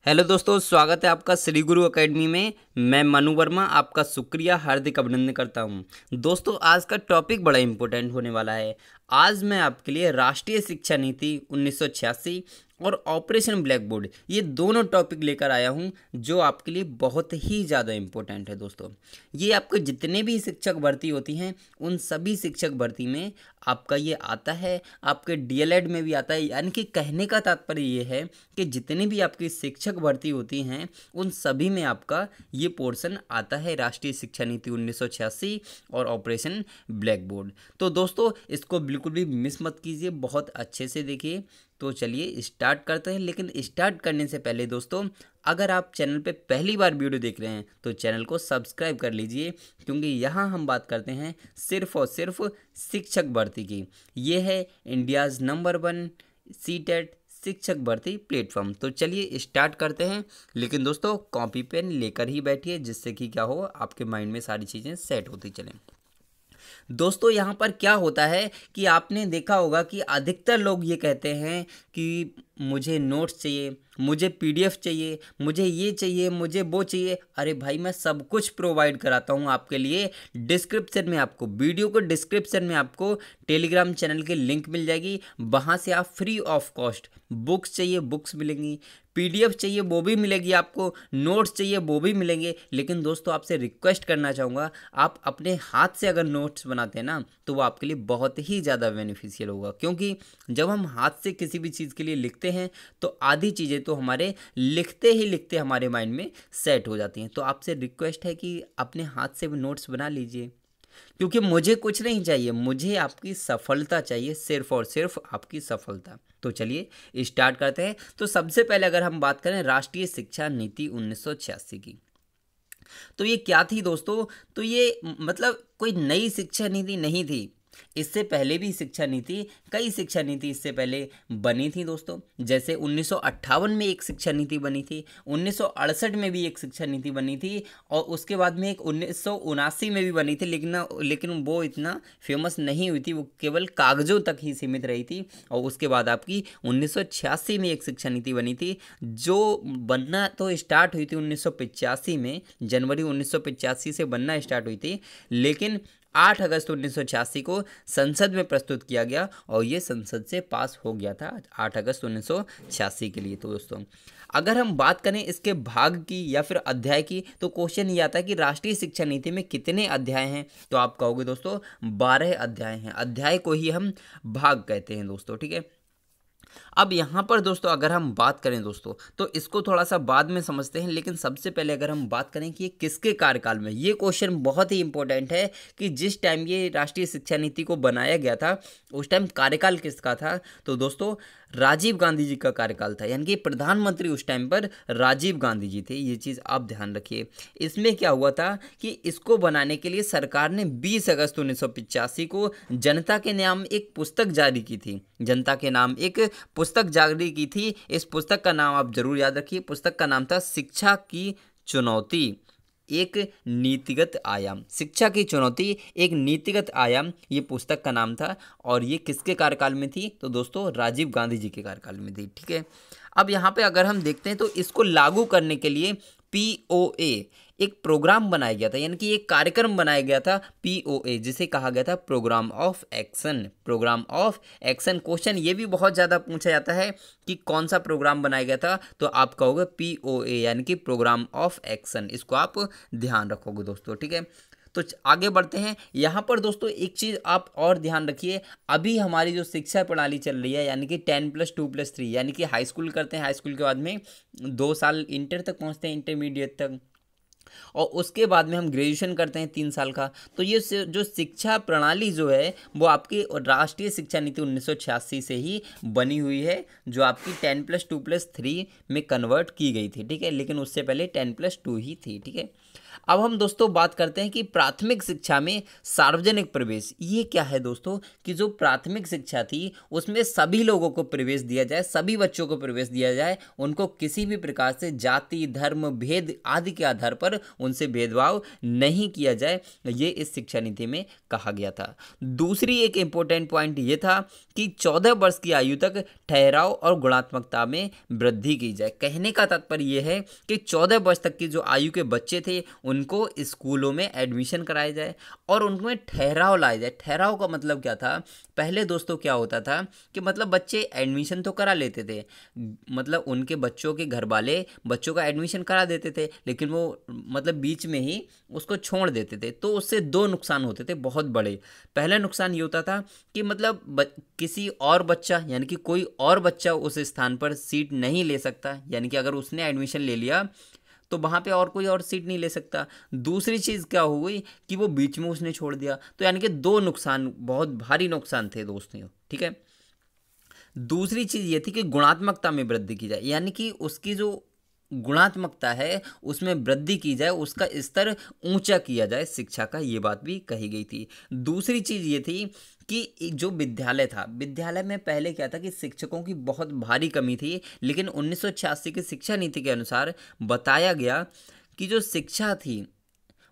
Hello दोस्तों, स्वागत है आपका श्री गुरु एकेडमी में। मैं मनु वर्मा आपका शुक्रिया हार्दिक अभिनंदन करता हूं। दोस्तों, आज का टॉपिक बड़ा इम्पोर्टेंट होने वाला है। आज मैं आपके लिए राष्ट्रीय शिक्षा नीति 1986 और ऑपरेशन ब्लैक बोर्ड, ये दोनों टॉपिक लेकर आया हूं जो आपके लिए बहुत ही ज़्यादा इम्पोर्टेंट है। दोस्तों, ये आपके जितने भी शिक्षक भर्ती होती हैं उन सभी शिक्षक भर्ती में आपका ये आता है, आपके डीएलएड में भी आता है। यानी कि कहने का तात्पर्य ये है कि जितनी भी आपकी शिक्षक भर्ती होती हैं उन सभी में आपका ये पोर्शन आता है, राष्ट्रीय शिक्षा नीति 1986 और ऑपरेशन ब्लैक बोर्ड। तो दोस्तों, इसको बिल्कुल भी मिस मत कीजिए, बहुत अच्छे से देखिए। तो चलिए स्टार्ट करते हैं। लेकिन स्टार्ट करने से पहले दोस्तों, अगर आप चैनल पे पहली बार वीडियो देख रहे हैं तो चैनल को सब्सक्राइब कर लीजिए, क्योंकि यहाँ हम बात करते हैं सिर्फ और सिर्फ शिक्षक भर्ती की। ये है इंडियाज़ नंबर 1 सीटेट शिक्षक भर्ती प्लेटफॉर्म। तो चलिए स्टार्ट करते हैं। लेकिन दोस्तों, कॉपी पेन लेकर ही बैठिए, जिससे कि क्या हो, आपके माइंड में सारी चीज़ें सेट होती चलें। दोस्तों, यहाँ पर क्या होता है कि आपने देखा होगा कि अधिकतर लोग ये कहते हैं कि मुझे नोट्स चाहिए, मुझे पीडीएफ चाहिए, मुझे ये चाहिए, मुझे वो चाहिए। अरे भाई, मैं सब कुछ प्रोवाइड कराता हूँ आपके लिए। डिस्क्रिप्शन में आपको, वीडियो को डिस्क्रिप्शन में आपको टेलीग्राम चैनल की लिंक मिल जाएगी। वहाँ से आप फ्री ऑफ कॉस्ट बुक्स चाहिए बुक्स मिलेंगी, पीडीएफ चाहिए वो भी मिलेगी आपको, नोट्स चाहिए वो भी मिलेंगे। लेकिन दोस्तों, आपसे रिक्वेस्ट करना चाहूँगा, आप अपने हाथ से अगर नोट्स बनाते हैं ना तो वो आपके लिए बहुत ही ज़्यादा बेनिफिशियल होगा। क्योंकि जब हम हाथ से किसी भी चीज़ के लिए लिखते हैं तो आधी चीज़ें तो हमारे लिखते ही लिखते हमारे माइंड में सेट हो जाती हैं। तो आपसे रिक्वेस्ट है कि अपने हाथ से भी नोट्स बना लीजिए, क्योंकि मुझे कुछ नहीं चाहिए, मुझे आपकी सफलता चाहिए, सिर्फ और सिर्फ आपकी सफलता। तो चलिए स्टार्ट करते हैं। तो सबसे पहले अगर हम बात करें राष्ट्रीय शिक्षा नीति 1986 की, तो ये क्या थी दोस्तों? तो ये मतलब कोई नई शिक्षा नीति नहीं थी। इससे पहले भी शिक्षा नीति, कई शिक्षा नीति इससे पहले बनी थी दोस्तों। जैसे 1958 में एक शिक्षा नीति बनी थी, 1968 में भी एक शिक्षा नीति बनी थी, और उसके बाद में एक 1979 में भी बनी थी। लेकिन वो इतना फेमस नहीं हुई थी, वो केवल कागजों तक ही सीमित रही थी। और उसके बाद आपकी 1986 में एक शिक्षा नीति बनी थी, जो बनना तो स्टार्ट हुई थी 1985 में, जनवरी 1985 से बनना स्टार्ट हुई थी। लेकिन 8 अगस्त 1986 को संसद में प्रस्तुत किया गया और ये संसद से पास हो गया था 8 अगस्त 1986 के लिए। तो दोस्तों, अगर हम बात करें इसके भाग की या फिर अध्याय की, तो क्वेश्चन ये आता है कि राष्ट्रीय शिक्षा नीति में कितने अध्याय हैं? तो आप कहोगे दोस्तों 12 अध्याय हैं। अध्याय को ही हम भाग कहते हैं दोस्तों, ठीक है। अब यहाँ पर दोस्तों अगर हम बात करें दोस्तों, तो इसको थोड़ा सा बाद में समझते हैं। लेकिन सबसे पहले अगर हम बात करें कि ये किसके कार्यकाल में, ये क्वेश्चन बहुत ही इंपॉर्टेंट है कि जिस टाइम ये राष्ट्रीय शिक्षा नीति को बनाया गया था उस टाइम कार्यकाल किसका था? तो दोस्तों, राजीव गांधी जी का कार्यकाल था। यानी कि प्रधानमंत्री उस टाइम पर राजीव गांधी जी थे। ये चीज़ आप ध्यान रखिए। इसमें क्या हुआ था कि इसको बनाने के लिए सरकार ने 20 अगस्त 1985 को जनता के नाम एक पुस्तक जारी की थी। जनता के नाम एक पुस्तक जारी की थी। इस पुस्तक का नाम आप जरूर याद रखिए। पुस्तक का नाम था शिक्षा की चुनौती, एक नीतिगत आयाम। शिक्षा की चुनौती, एक नीतिगत आयाम, ये पुस्तक का नाम था। और ये किसके कार्यकाल में थी? तो दोस्तों, राजीव गांधी जी के कार्यकाल में थी, ठीक है। अब यहाँ पे अगर हम देखते हैं तो इसको लागू करने के लिए पीओए एक प्रोग्राम बनाया गया था। यानी कि एक कार्यक्रम बनाया गया था पीओए, जिसे कहा गया था programme of action. Programme of action, question ये भी बहुत ज़्यादा पूछा जाता है कि कौन सा प्रोग्राम बनाया गया था, तो आप कहोगे पीओए यानी कि प्रोग्राम ऑफ एक्शन। इसको आप ध्यान रखोगे दोस्तों, ठीक है। तो आगे बढ़ते हैं। यहाँ पर दोस्तों एक चीज़ आप और ध्यान रखिए, अभी हमारी जो शिक्षा प्रणाली चल रही है, यानी कि 10+2+3, यानी कि हाई स्कूल करते हैं, हाई स्कूल के बाद में 2 साल इंटर तक पहुँचते हैं, इंटरमीडिएट तक, और उसके बाद में हम ग्रेजुएशन करते हैं 3 साल का। तो ये जो शिक्षा प्रणाली जो है वो आपकी राष्ट्रीय शिक्षा नीति 1986 से ही बनी हुई है, जो आपकी 10+2+3 में कन्वर्ट की गई थी, ठीक है। लेकिन उससे पहले 10+2 ही थी, ठीक है। अब हम दोस्तों बात करते हैं कि प्राथमिक शिक्षा में सार्वजनिक प्रवेश, ये क्या है दोस्तों? कि जो प्राथमिक शिक्षा थी उसमें सभी लोगों को प्रवेश दिया जाए, सभी बच्चों को प्रवेश दिया जाए, उनको किसी भी प्रकार से जाति, धर्म, भेद आदि के आधार पर पर उनसे भेदभाव नहीं किया जाए, ये इस शिक्षा नीति में कहा गया था। दूसरी एक इम्पोर्टेंट पॉइंट ये था कि 14 वर्ष की आयु तक ठहराव और गुणात्मकता में वृद्धि की जाए। कहने का तात्पर्य यह है कि 14 वर्ष तक की जो आयु के बच्चे थे उनको स्कूलों में एडमिशन कराया जाए और उनमें ठहराव लाया जाए। ठहराव का मतलब क्या था? पहले दोस्तों क्या होता था कि मतलब बच्चे एडमिशन तो करा लेते थे, मतलब उनके बच्चों के घर वाले बच्चों का एडमिशन करा देते थे, लेकिन वो मतलब बीच में ही उसको छोड़ देते थे। तो उससे दो नुकसान होते थे बहुत बड़े। पहला नुकसान ये होता था कि मतलब किसी और बच्चा यानी कि कोई और बच्चा उस स्थान पर सीट नहीं ले सकता, यानी कि अगर उसने एडमिशन ले लिया तो वहाँ पे और कोई और सीट नहीं ले सकता। दूसरी चीज़ क्या हुई कि वो बीच में उसने छोड़ दिया, तो यानी कि दो नुकसान, बहुत भारी नुकसान थे दोस्तों, ठीक है। दूसरी चीज़ ये थी कि गुणात्मकता में वृद्धि की जाए, यानी कि उसकी जो गुणात्मकता है उसमें वृद्धि की जाए, उसका स्तर ऊंचा किया जाए शिक्षा का, ये बात भी कही गई थी। दूसरी चीज़ ये थी कि जो विद्यालय था, विद्यालय में पहले क्या था कि शिक्षकों की बहुत भारी कमी थी, लेकिन 1986 की शिक्षा नीति के अनुसार बताया गया कि जो शिक्षा थी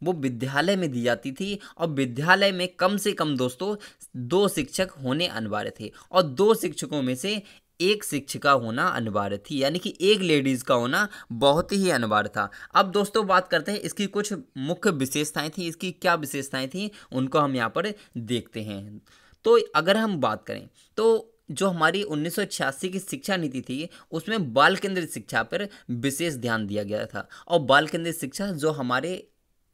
वो विद्यालय में दी जाती थी और विद्यालय में कम से कम दोस्तों 2 शिक्षक होने अनिवार्य थे और 2 शिक्षकों में से एक शिक्षिका होना अनिवार्य थी, यानी कि एक लेडीज़ का होना बहुत ही अनिवार्य था। अब दोस्तों बात करते हैं इसकी कुछ मुख्य विशेषताएं थी। इसकी क्या विशेषताएं थी उनको हम यहाँ पर देखते हैं। तो अगर हम बात करें तो जो हमारी 1986 की शिक्षा नीति थी उसमें बाल केंद्रित शिक्षा पर विशेष ध्यान दिया गया था। और बाल केंद्रित शिक्षा जो हमारे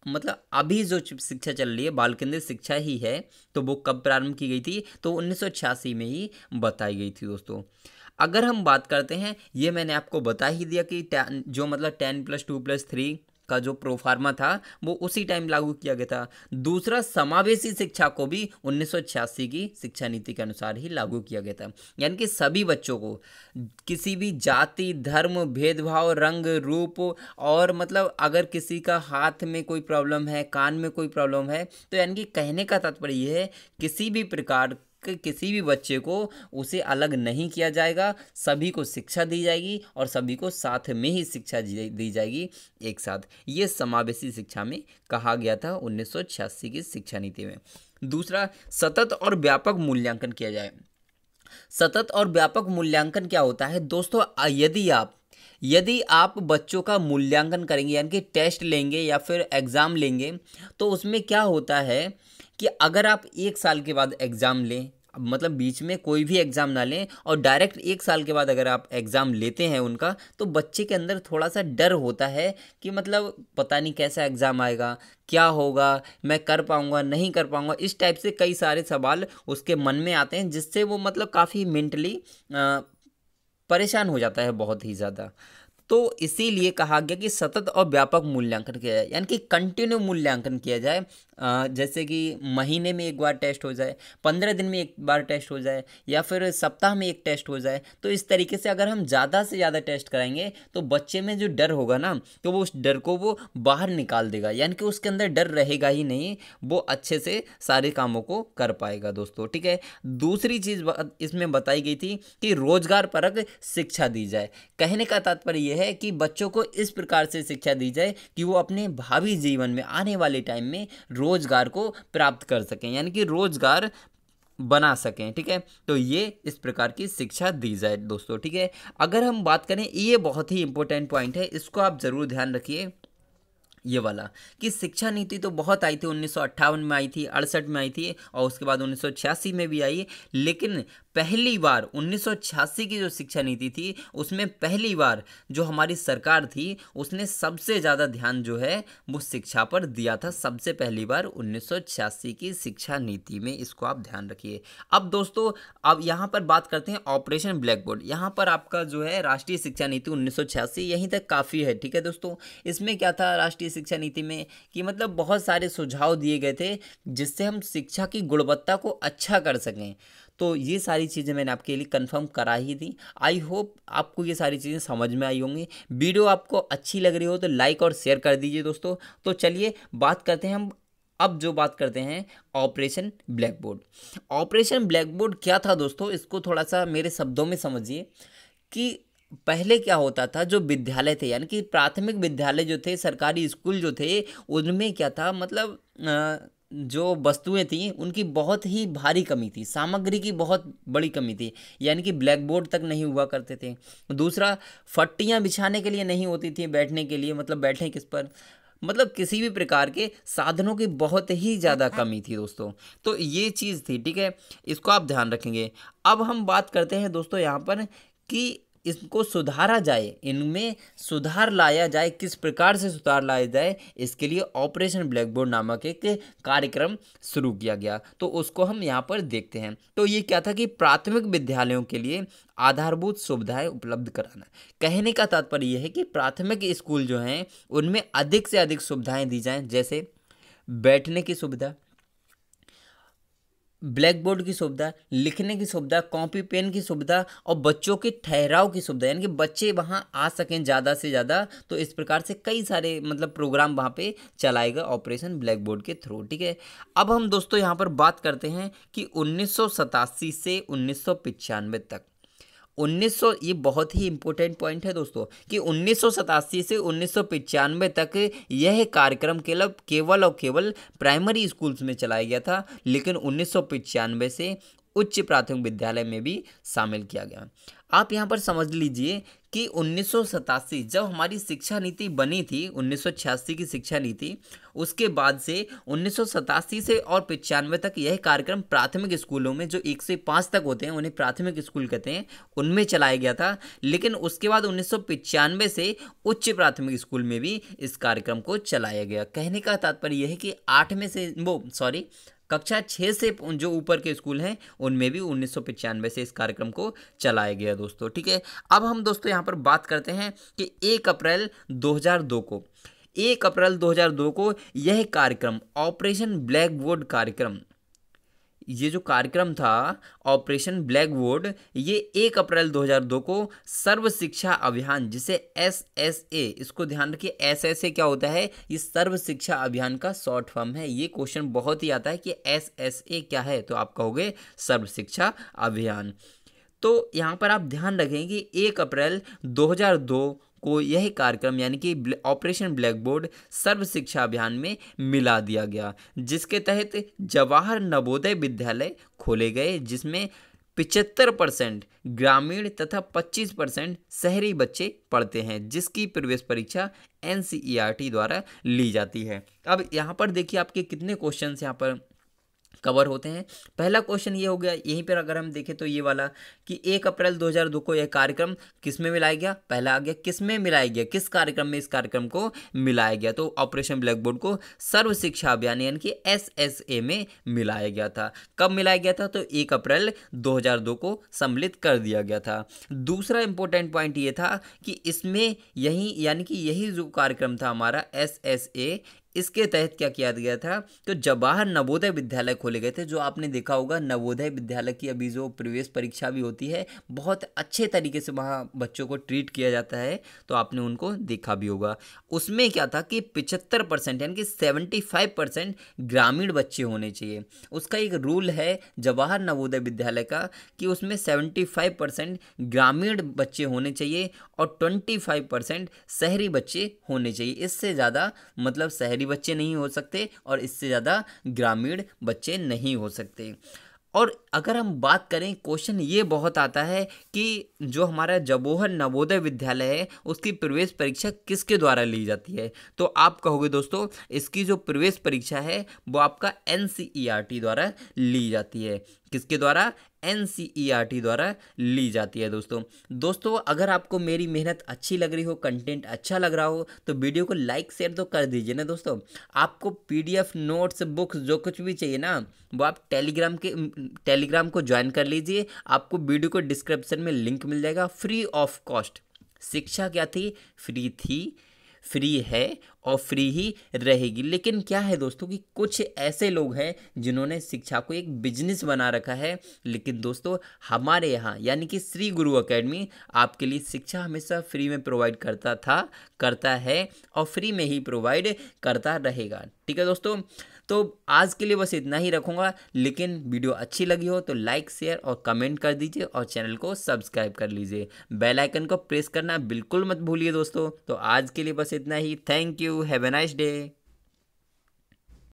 मतलब अभी जो शिक्षा चल रही है बाल केंद्रित शिक्षा ही है, तो वो कब प्रारंभ की गई थी? तो 1986 में ही बताई गई थी दोस्तों। अगर हम बात करते हैं, ये मैंने आपको बता ही दिया कि जो मतलब 10+2+3 का जो प्रोफार्मा था वो उसी टाइम लागू किया गया था। दूसरा, समावेशी शिक्षा को भी 1986 की शिक्षा नीति के अनुसार ही लागू किया गया था, यानी कि सभी बच्चों को किसी भी जाति, धर्म, भेदभाव, रंग, रूप और मतलब अगर किसी का हाथ में कोई प्रॉब्लम है, कान में कोई प्रॉब्लम है, तो यानी कि कहने का तात्पर्य ये है किसी भी प्रकार किसी भी बच्चे को उसे अलग नहीं किया जाएगा, सभी को शिक्षा दी जाएगी और सभी को साथ में ही शिक्षा दी जाएगी एक साथ। ये समावेशी शिक्षा में कहा गया था 1986 की शिक्षा नीति में। दूसरा, सतत और व्यापक मूल्यांकन किया जाए। सतत और व्यापक मूल्यांकन क्या होता है दोस्तों? यदि आप बच्चों का मूल्यांकन करेंगे यानी कि टेस्ट लेंगे या फिर एग्ज़ाम लेंगे, तो उसमें क्या होता है कि अगर आप 1 साल के बाद एग्ज़ाम लें, मतलब बीच में कोई भी एग्ज़ाम ना लें और डायरेक्ट 1 साल के बाद अगर आप एग्ज़ाम लेते हैं उनका, तो बच्चे के अंदर थोड़ा सा डर होता है कि मतलब पता नहीं कैसा एग्ज़ाम आएगा, क्या होगा, मैं कर पाऊँगा नहीं कर पाऊँगा, इस टाइप से कई सारे सवाल उसके मन में आते हैं, जिससे वो मतलब काफ़ी मेंटली परेशान हो जाता है बहुत ही ज़्यादा। तो इसीलिए कहा गया कि सतत और व्यापक मूल्यांकन किया जाए, यानी कि कंटिन्यू मूल्यांकन किया जाए। जैसे कि महीने में एक बार टेस्ट हो जाए, 15 दिन में एक बार टेस्ट हो जाए, या फिर सप्ताह में एक टेस्ट हो जाए। तो इस तरीके से अगर हम ज़्यादा से ज़्यादा टेस्ट कराएंगे तो बच्चे में जो डर होगा ना, तो वो उस डर को वो बाहर निकाल देगा, यानी कि उसके अंदर डर रहेगा ही नहीं, वो अच्छे से सारे कामों को कर पाएगा दोस्तों, ठीक है। दूसरी चीज़ इसमें बताई गई थी कि रोजगार परक शिक्षा दी जाए। कहने का तात्पर्य यह है कि बच्चों को इस प्रकार से शिक्षा दी जाए कि वो अपने भावी जीवन में आने वाले टाइम में रोजगार को प्राप्त कर सकें, यानी कि रोजगार बना सकें, ठीक है। तो ये इस प्रकार की शिक्षा दी जाए दोस्तों, ठीक है। अगर हम बात करें, ये बहुत ही इंपॉर्टेंट पॉइंट है, इसको आप जरूर ध्यान रखिए, ये वाला कि शिक्षा नीति तो बहुत आई थी, 1958 में आई थी, 68 में आई थी और उसके बाद 1986 में भी आई, लेकिन पहली बार 1986 की जो शिक्षा नीति थी उसमें पहली बार जो हमारी सरकार थी उसने सबसे ज़्यादा ध्यान जो है वो शिक्षा पर दिया था, सबसे पहली बार 1986 की शिक्षा नीति में, इसको आप ध्यान रखिए। अब दोस्तों अब यहाँ पर बात करते हैं ऑपरेशन ब्लैक बोर्ड। यहाँ पर आपका जो है राष्ट्रीय शिक्षा नीति 1986 यहीं तक काफ़ी है, ठीक है दोस्तों। इसमें क्या था राष्ट्रीय शिक्षा नीति में कि मतलब बहुत सारे सुझाव दिए गए थे जिससे हम शिक्षा की गुणवत्ता को अच्छा कर सकें। तो ये सारी चीज़ें मैंने आपके लिए कंफर्म करा ही थी। आई होप आपको ये सारी चीज़ें समझ में आई होंगी। वीडियो आपको अच्छी लग रही हो तो लाइक और शेयर कर दीजिए दोस्तों। तो चलिए बात करते हैं हम, अब जो बात करते हैं operation black board. Operation black board क्या था दोस्तों, इसको थोड़ा सा मेरे शब्दों में समझिए कि पहले क्या होता था, जो विद्यालय थे यानी कि प्राथमिक विद्यालय जो थे, सरकारी स्कूल जो थे, उनमें क्या था मतलब जो वस्तुएं थी उनकी बहुत ही भारी कमी थी, सामग्री की बहुत बड़ी कमी थी, यानी कि ब्लैक बोर्ड तक नहीं हुआ करते थे। दूसरा, फट्टियां बिछाने के लिए नहीं होती थी, बैठने के लिए, मतलब बैठें किस पर, मतलब किसी भी प्रकार के साधनों की बहुत ही ज़्यादा कमी थी दोस्तों। तो ये चीज़ थी, ठीक है, इसको आप ध्यान रखेंगे। अब हम बात करते हैं दोस्तों यहाँ पर कि इसको सुधारा जाए, इनमें सुधार लाया जाए, किस प्रकार से सुधार लाया जाए, इसके लिए ऑपरेशन ब्लैक बोर्ड नामक एक कार्यक्रम शुरू किया गया। तो उसको हम यहाँ पर देखते हैं। तो ये क्या था कि प्राथमिक विद्यालयों के लिए आधारभूत सुविधाएं उपलब्ध कराना। कहने का तात्पर्य यह है कि प्राथमिक स्कूल जो हैं उनमें अधिक से अधिक सुविधाएं दी जाएं, जैसे बैठने की सुविधा, ब्लैक बोर्ड की सुविधा, लिखने की सुविधा, कॉपी पेन की सुविधा और बच्चों के ठहराव की सुविधा, यानी कि बच्चे वहाँ आ सकें ज़्यादा से ज़्यादा। तो इस प्रकार से कई सारे मतलब प्रोग्राम वहाँ पे चलाएगा ऑपरेशन ब्लैक बोर्ड के थ्रू, ठीक है। अब हम दोस्तों यहाँ पर बात करते हैं कि 1987 से 1995 तक, 1900, ये बहुत ही इंपॉर्टेंट पॉइंट है दोस्तों कि 1987 से 1995 तक यह कार्यक्रम केवल और केवल प्राइमरी स्कूल्स में चलाया गया था, लेकिन 1995 से उच्च प्राथमिक विद्यालय में भी शामिल किया गया। आप यहाँ पर समझ लीजिए कि 1987 जब हमारी शिक्षा नीति बनी थी, 1986 की शिक्षा नीति, उसके बाद से 1987 से और 95 तक यह कार्यक्रम प्राथमिक स्कूलों में, जो 1 से 5 तक होते हैं उन्हें प्राथमिक स्कूल कहते हैं, उनमें चलाया गया था। लेकिन उसके बाद 1995 से उच्च प्राथमिक स्कूल में भी इस कार्यक्रम को चलाया गया। कहने का तात्पर्य यह है कि 8 में से कक्षा 6 से जो ऊपर के स्कूल हैं उनमें भी 1995 से इस कार्यक्रम को चलाया गया दोस्तों, ठीक है। अब हम दोस्तों यहाँ पर बात करते हैं कि 1 अप्रैल 2002 को यह कार्यक्रम ऑपरेशन ब्लैक बोर्ड कार्यक्रम, ये जो कार्यक्रम था ऑपरेशन ब्लैक बोर्ड, ये 1 अप्रैल 2002 को सर्व शिक्षा अभियान, जिसे SSA, इसको ध्यान रखिए, SSA क्या होता है, ये सर्व शिक्षा अभियान का शॉर्ट फॉर्म है। ये क्वेश्चन बहुत ही आता है कि SSA क्या है, तो आप कहोगे सर्व शिक्षा अभियान। तो यहाँ पर आप ध्यान रखें कि 1 अप्रैल 2002 को यह कार्यक्रम यानी कि ऑपरेशन ब्लैक बोर्ड सर्व शिक्षा अभियान में मिला दिया गया, जिसके तहत जवाहर नवोदय विद्यालय खोले गए, जिसमें 75% ग्रामीण तथा 25% शहरी बच्चे पढ़ते हैं, जिसकी प्रवेश परीक्षा NCERT द्वारा ली जाती है। अब यहाँ पर देखिए आपके कितने क्वेश्चन यहाँ पर कवर होते हैं। पहला क्वेश्चन ये हो गया, यहीं पर अगर हम देखें तो ये वाला कि 1 अप्रैल 2002 को यह कार्यक्रम किस में मिलाया गया, पहला आ गया किस में मिलाया गया, किस कार्यक्रम में इस कार्यक्रम को मिलाया गया, तो ऑपरेशन ब्लैक बोर्ड को सर्व शिक्षा अभियान यानी कि SSA में मिलाया गया था। कब मिलाया गया था, तो 1 अप्रैल 2002 को सम्मिलित कर दिया गया था। दूसरा इंपॉर्टेंट पॉइंट ये था कि इसमें यही यानी कि यही जो कार्यक्रम था हमारा SSA, इसके तहत क्या किया गया था, तो जवाहर नवोदय विद्यालय खोले गए थे। जो आपने देखा होगा नवोदय विद्यालय की अभी जो प्रवेश परीक्षा भी होती है, बहुत अच्छे तरीके से वहाँ बच्चों को ट्रीट किया जाता है, तो आपने उनको देखा भी होगा। उसमें क्या था कि 75% यानी कि 75% ग्रामीण बच्चे होने चाहिए। उसका एक रूल है जवाहर नवोदय विद्यालय का कि उसमें 75% ग्रामीण बच्चे होने चाहिए और 25% शहरी बच्चे होने चाहिए। इससे ज़्यादा मतलब शहरी बच्चे नहीं हो सकते और इससे ज़्यादा ग्रामीण बच्चे नहीं हो सकते। और अगर हम बात करें, क्वेश्चन ये बहुत आता है कि जो हमारा जवाहर नवोदय विद्यालय है उसकी प्रवेश परीक्षा किसके द्वारा ली जाती है, तो आप कहोगे दोस्तों इसकी जो प्रवेश परीक्षा है वो आपका NCERT द्वारा ली जाती है। किसके द्वारा, NCERT द्वारा ली जाती है दोस्तों अगर आपको मेरी मेहनत अच्छी लग रही हो, कंटेंट अच्छा लग रहा हो, तो वीडियो को लाइक शेयर तो कर दीजिए ना दोस्तों। आपको PDF नोट्स बुक्स जो कुछ भी चाहिए ना, वो आप टेलीग्राम को ज्वाइन कर लीजिए। आपको वीडियो को डिस्क्रिप्शन में लिंक मिल जाएगा, फ्री ऑफ कॉस्ट। शिक्षा क्या थी, फ्री थी, फ्री है और फ्री ही रहेगी। लेकिन क्या है दोस्तों कि कुछ ऐसे लोग हैं जिन्होंने शिक्षा को एक बिजनेस बना रखा है। लेकिन दोस्तों हमारे यहाँ यानी कि श्री गुरु एकेडमी आपके लिए शिक्षा हमेशा फ्री में प्रोवाइड करता है और फ्री में ही प्रोवाइड करता रहेगा, ठीक है दोस्तों। तो आज के लिए बस इतना ही रखूँगा, लेकिन वीडियो अच्छी लगी हो तो लाइक शेयर और कमेंट कर दीजिए और चैनल को सब्सक्राइब कर लीजिए। बेल आइकन को प्रेस करना बिल्कुल मत भूलिए दोस्तों। तो आज के लिए बस इतना ही। Thank you, have a nice day.